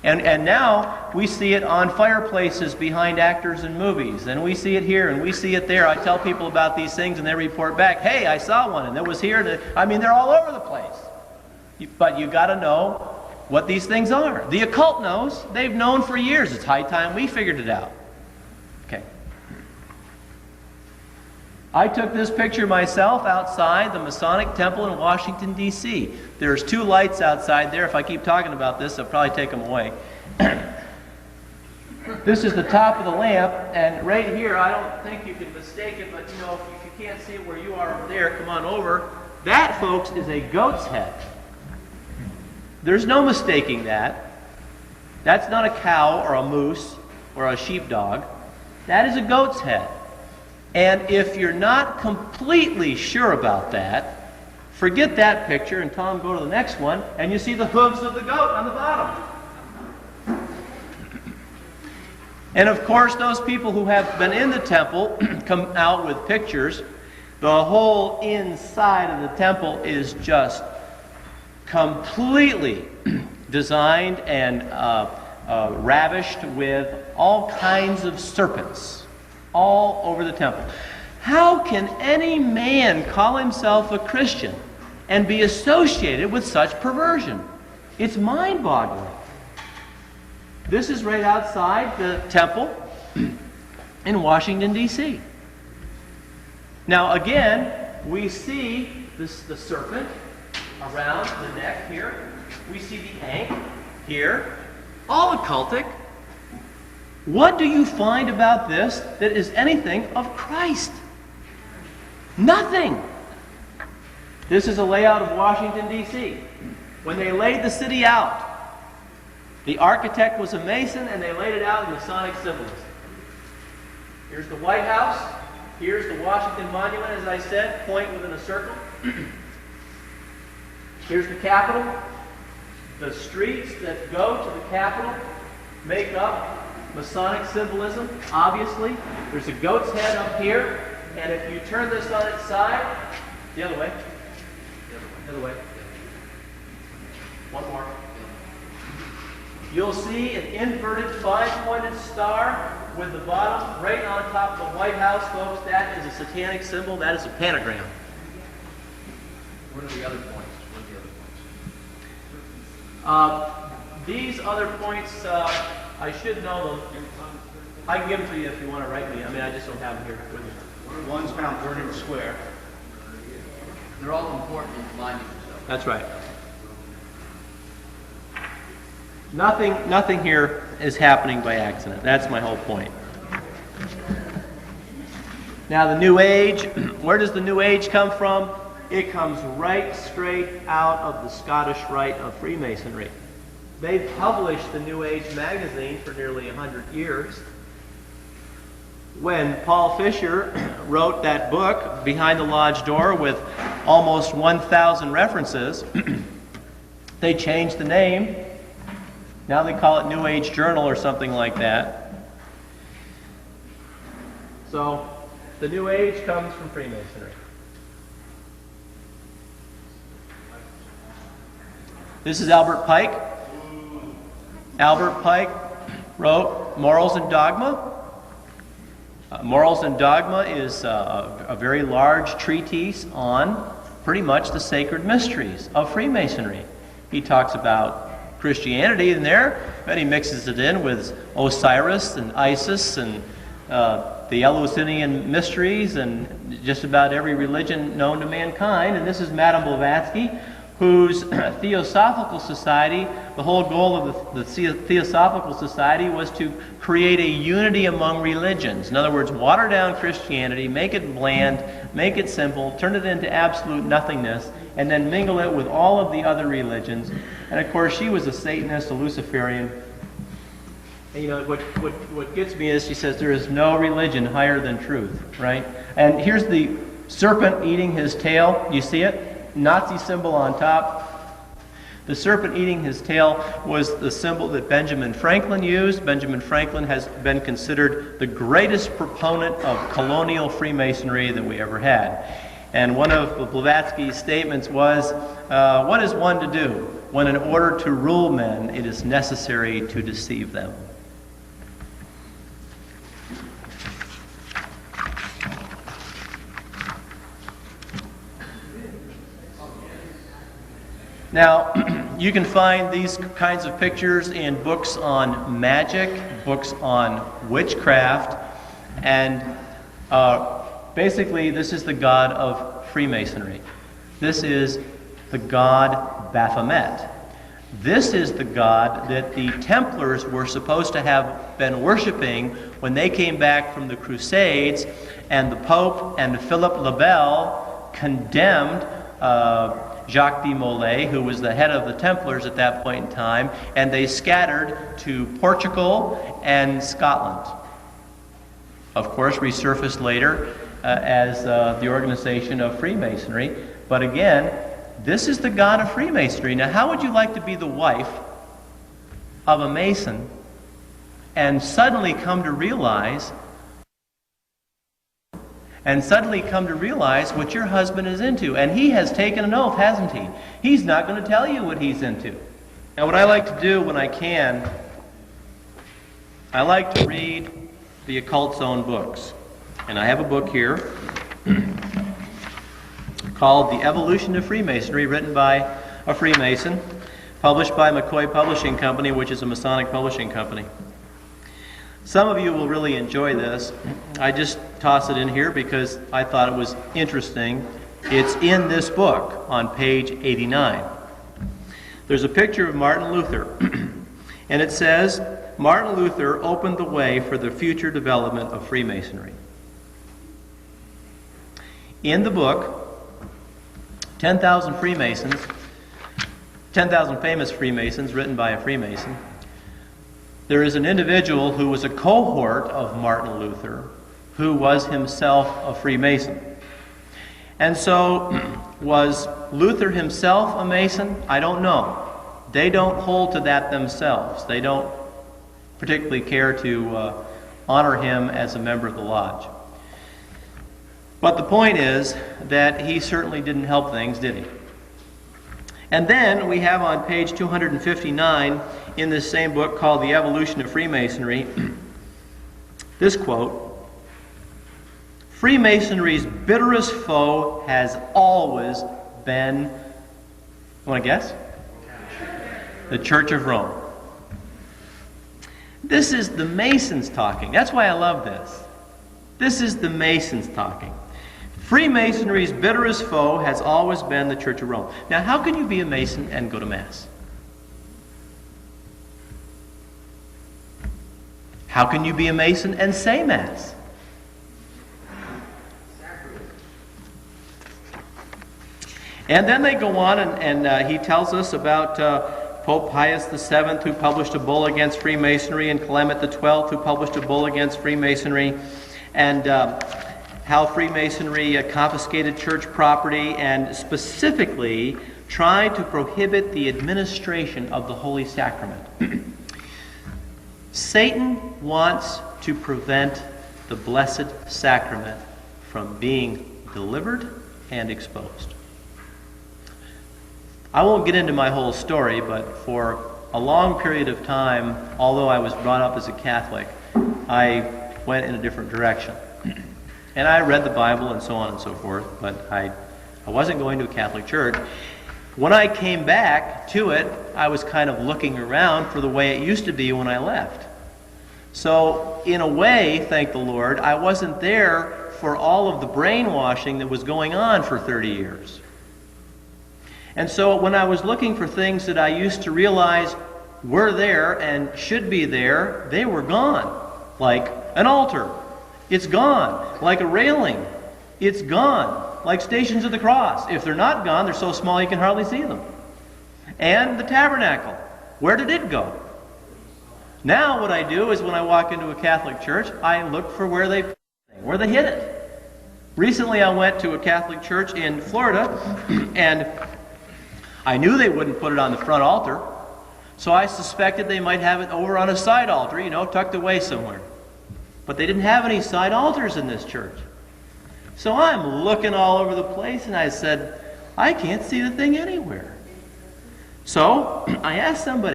And now we see it on fireplaces behind actors in movies. And we see it here and we see it there. I tell people about these things and they report back, hey, I saw one and it was here. I mean, they're all over the place. But you got to know what these things are. The occult knows. They've known for years. It's high time we figured it out. Okay. I took this picture myself outside the Masonic Temple in Washington, D.C. There's 2 lights outside there. If I keep talking about this, I'll probably take them away. This is the top of the lamp, and right here, I don't think you can mistake it, but you know, if you can't see it where you are over there, come on over. That, folks, is a goat's head. There's no mistaking that. That's not a cow or a moose or a sheepdog. That is a goat's head. And if you're not completely sure about that, forget that picture and Tom, go to the next one, and you see the hooves of the goat on the bottom. And of course, those people who have been in the temple come out with pictures. The whole inside of the temple is just completely designed and ravished with all kinds of serpents all over the temple. How can any man call himself a Christian and be associated with such perversion? It's mind-boggling. This is right outside the temple in Washington, D.C. Now again, we see the serpent around the neck here. We see the ankh here. All occultic. What do you find about this that is anything of Christ? Nothing. This is a layout of Washington, D.C. When they laid the city out, the architect was a Mason and they laid it out in Masonic symbolism. Here's the White House. Here's the Washington Monument, as I said, point within a circle. Here's the Capitol. The streets that go to the Capitol make up Masonic symbolism, obviously. There's a goat's head up here, and if you turn this on its side, the other way, the other way, one more, you'll see an inverted 5-pointed star with the bottom right on top of the White House, folks. That is a satanic symbol. That is a pentagram. What are the other points? These other points, I should know them. I can give them to you if you want to write me. I mean, I just don't have them here with me. One's Mount Vernon Square. They're all important in reminding yourself. That's right. Nothing here is happening by accident. That's my whole point. Now, the New Age, where does the New Age come from? It comes right straight out of the Scottish Rite of Freemasonry. They've published the New Age magazine for nearly 100 years. When Paul Fisher wrote that book, Behind the Lodge Door, with almost 1,000 references, they changed the name. Now they call it New Age Journal or something like that. So, the New Age comes from Freemasonry. This is Albert Pike. Albert Pike wrote Morals and Dogma. Morals and Dogma is a very large treatise on pretty much the sacred mysteries of Freemasonry. He talks about Christianity in there, but he mixes it in with Osiris and Isis and the Eleusinian mysteries and just about every religion known to mankind. And this is Madame Blavatsky, whose Theosophical Society, the whole goal of the Theosophical Society was to create a unity among religions. In other words, water down Christianity, make it bland, make it simple, turn it into absolute nothingness, and then mingle it with all of the other religions. And of course, she was a Satanist, a Luciferian. And, you know, what gets me is she says there is no religion higher than truth, right? And here's the serpent eating his tail. You see it? Nazi symbol on top. The serpent eating his tail was the symbol that Benjamin Franklin used. Benjamin Franklin has been considered the greatest proponent of colonial Freemasonry that we ever had. And one of Blavatsky's statements was, what is one to do? when in order to rule men, it is necessary to deceive them. Now, you can find these kinds of pictures in books on magic, books on witchcraft, and basically this is the god of Freemasonry. This is the god Baphomet. This is the god that the Templars were supposed to have been worshiping when they came back from the Crusades, and the Pope and Philip le Bel condemned Jacques de Molay, who was the head of the Templars at that point in time, and they scattered to Portugal and Scotland. Of course, resurfaced later as the organization of Freemasonry. But again, this is the god of Freemasonry. Now, how would you like to be the wife of a Mason and suddenly come to realize what your husband is into? And he has taken an oath, hasn't he? He's not going to tell you what he's into. Now, what I like to do when I can, I like to read the occult's own books. And I have a book here called The Evolution of Freemasonry, written by a Freemason, published by McCoy Publishing Company, which is a Masonic publishing company. Some of you will really enjoy this. I just toss it in here because I thought it was interesting. It's in this book on page 89. There's a picture of Martin Luther, and it says, Martin Luther opened the way for the future development of Freemasonry. In the book, 10,000 Freemasons, 10,000 Famous Freemasons, written by a Freemason, there is an individual who was a cohort of Martin Luther, who was himself a Freemason. And so, was Luther himself a Mason? I don't know. They don't hold to that themselves. They don't particularly care to honor him as a member of the lodge. But the point is that he certainly didn't help things, did he? And then we have on page 259 in this same book called The Evolution of Freemasonry, this quote, Freemasonry's bitterest foe has always been, you want to guess? The Church of Rome. This is the Masons talking. That's why I love this. This is the Masons talking. Freemasonry's bitterest foe has always been the Church of Rome. Now, how can you be a Mason and go to Mass? How can you be a Mason and say Mass? And then they go on, and he tells us about Pope Pius VII, who published a bull against Freemasonry, and Clement XII, who published a bull against Freemasonry, and how Freemasonry confiscated church property and specifically tried to prohibit the administration of the Holy Sacrament. Satan wants to prevent the Blessed Sacrament from being delivered and exposed. I won't get into my whole story, but for a long period of time, although I was brought up as a Catholic, I went in a different direction. And I read the Bible and so on and so forth, but I wasn't going to a Catholic church. When I came back to it, I was kind of looking around for the way it used to be when I left. So, in a way, thank the Lord, I wasn't there for all of the brainwashing that was going on for 30 years. And so when I was looking for things that I used to realize were there and should be there, they were gone. Like an altar. It's gone. Like a railing. It's gone. Like Stations of the Cross. If they're not gone, they're so small you can hardly see them. And the tabernacle. Where did it go? Now what I do is when I walk into a Catholic church, I look for where they hid it. Recently I went to a Catholic church in Florida, and I knew they wouldn't put it on the front altar, so I suspected they might have it over on a side altar, tucked away somewhere. But they didn't have any side altars in this church. So I'm looking all over the place, and I said, I can't see the thing anywhere. So I asked somebody,